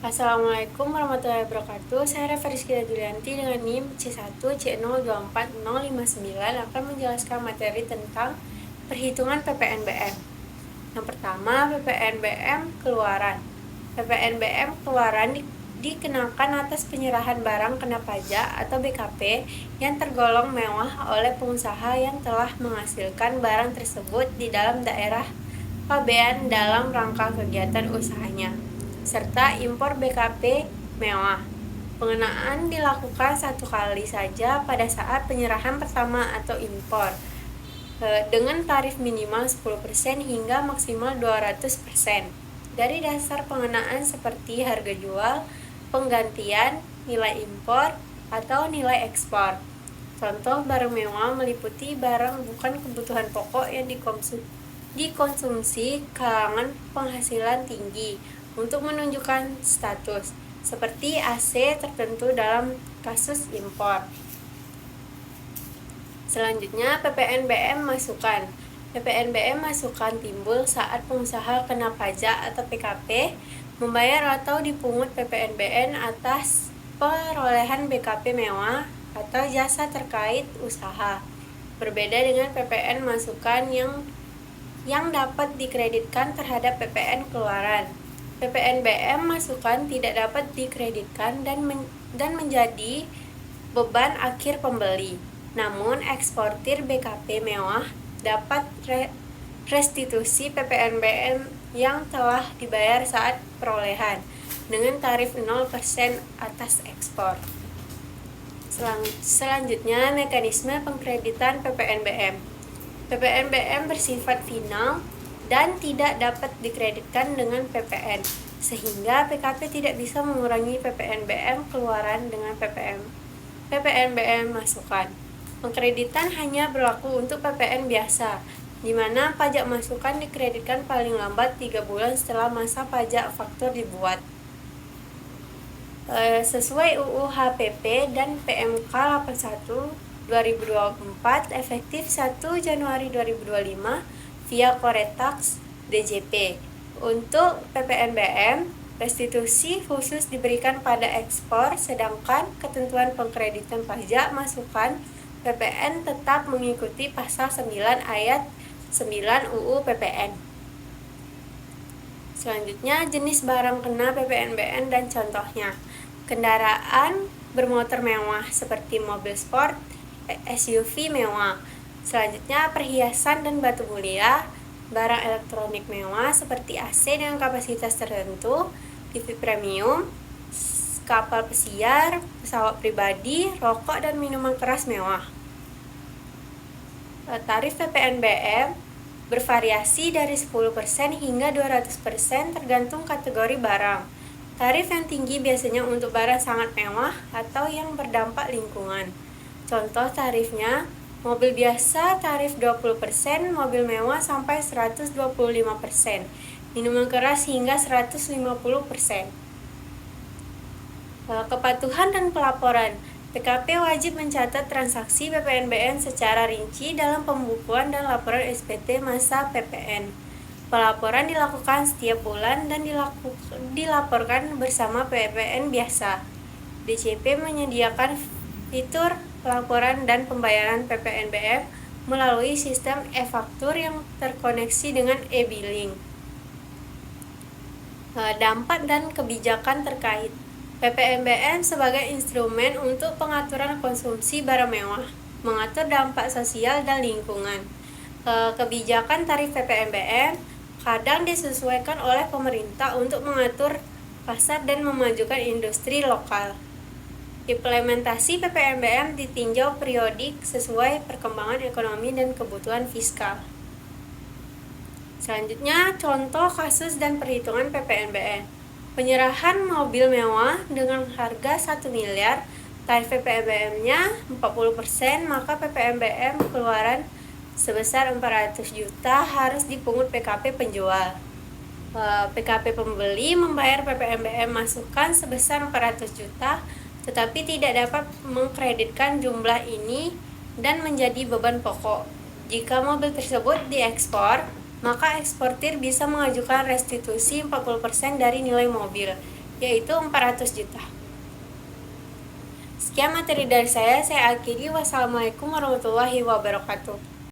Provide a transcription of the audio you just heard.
Assalamualaikum warahmatullahi wabarakatuh. Saya Referisky Julianti dengan NIM C1C024059 akan menjelaskan materi tentang perhitungan PPNBM. Yang pertama, PPNBM keluaran. PPNBM keluaran dikenakan atas penyerahan barang kena pajak atau BKP yang tergolong mewah oleh pengusaha yang telah menghasilkan barang tersebut di dalam daerah pabean dalam rangka kegiatan usahanya, serta impor BKP mewah. Pengenaan dilakukan satu kali saja pada saat penyerahan pertama atau impor, dengan tarif minimal 10% hingga maksimal 200% dari dasar pengenaan seperti harga jual, penggantian, nilai impor, atau nilai ekspor. Contoh barang mewah meliputi barang bukan kebutuhan pokok yang dikonsumsi kalangan penghasilan tinggi untuk menunjukkan status, seperti AC tertentu dalam kasus impor. Selanjutnya, PPNBM masukan. PPNBM masukan timbul saat pengusaha kena pajak atau PKP membayar atau dipungut PPNBM atas perolehan BKP mewah atau jasa terkait usaha. Berbeda dengan PPN masukan yang dapat dikreditkan terhadap PPN keluaran. PPNBM masukan tidak dapat dikreditkan dan menjadi beban akhir pembeli. Namun, eksportir BKP mewah dapat restitusi PPNBM yang telah dibayar saat perolehan dengan tarif 0% atas ekspor. Selanjutnya, mekanisme pengkreditan PPNBM. PPNBM bersifat final dan tidak dapat dikreditkan dengan PPN, sehingga PKP tidak bisa mengurangi PPNBM keluaran dengan PPNBM masukan. Pengkreditan hanya berlaku untuk PPN biasa, di mana pajak masukan dikreditkan paling lambat 3 bulan setelah masa pajak faktur dibuat. Sesuai UU HPP dan PMK 81/2024 efektif 1 Januari 2025 via Koretax DJP. Untuk PPNBM, restitusi khusus diberikan pada ekspor, sedangkan ketentuan pengkreditan pajak masukan PPN tetap mengikuti pasal 9 ayat 9 UU PPN. Selanjutnya, jenis barang kena PPNBM dan contohnya. Kendaraan bermotor mewah seperti mobil sport, SUV mewah. Selanjutnya, perhiasan dan batu mulia, barang elektronik mewah seperti AC dengan kapasitas tertentu, TV premium, kapal pesiar, pesawat pribadi, rokok dan minuman keras mewah. Tarif PPNBM bervariasi dari 10% hingga 200% tergantung kategori barang. Tarif yang tinggi biasanya untuk barang sangat mewah atau yang berdampak lingkungan. Contoh tarifnya, mobil biasa tarif 20%, mobil mewah sampai 125%, minuman keras hingga 150%. Kepatuhan dan pelaporan. PKP wajib mencatat transaksi PPNBM secara rinci dalam pembukuan dan laporan SPT masa PPN. Pelaporan dilakukan setiap bulan dan dilaporkan bersama PPN biasa. DJP menyediakan fitur pelaporan dan pembayaran PPNBM melalui sistem e-faktur yang terkoneksi dengan e-billing. Dampak dan kebijakan terkait. PPNBM sebagai instrumen untuk pengaturan konsumsi barang mewah, mengatur dampak sosial dan lingkungan. Kebijakan tarif PPNBM kadang disesuaikan oleh pemerintah untuk mengatur pasar dan memajukan industri lokal. Implementasi PPNBM ditinjau periodik sesuai perkembangan ekonomi dan kebutuhan fiskal. Selanjutnya, contoh kasus dan perhitungan PPNBM. Penyerahan mobil mewah dengan harga 1 miliar, tarif PPNBM-nya 40%, maka PPNBM keluaran sebesar 400 juta harus dipungut PKP penjual. PKP pembeli membayar PPNBM masukan sebesar 400 juta, tetapi tidak dapat mengkreditkan jumlah ini dan menjadi beban pokok. Jika mobil tersebut diekspor, maka eksportir bisa mengajukan restitusi 40% dari nilai mobil. yaitu 400 juta. Sekian materi dari saya akhiri. Wassalamualaikum warahmatullahi wabarakatuh.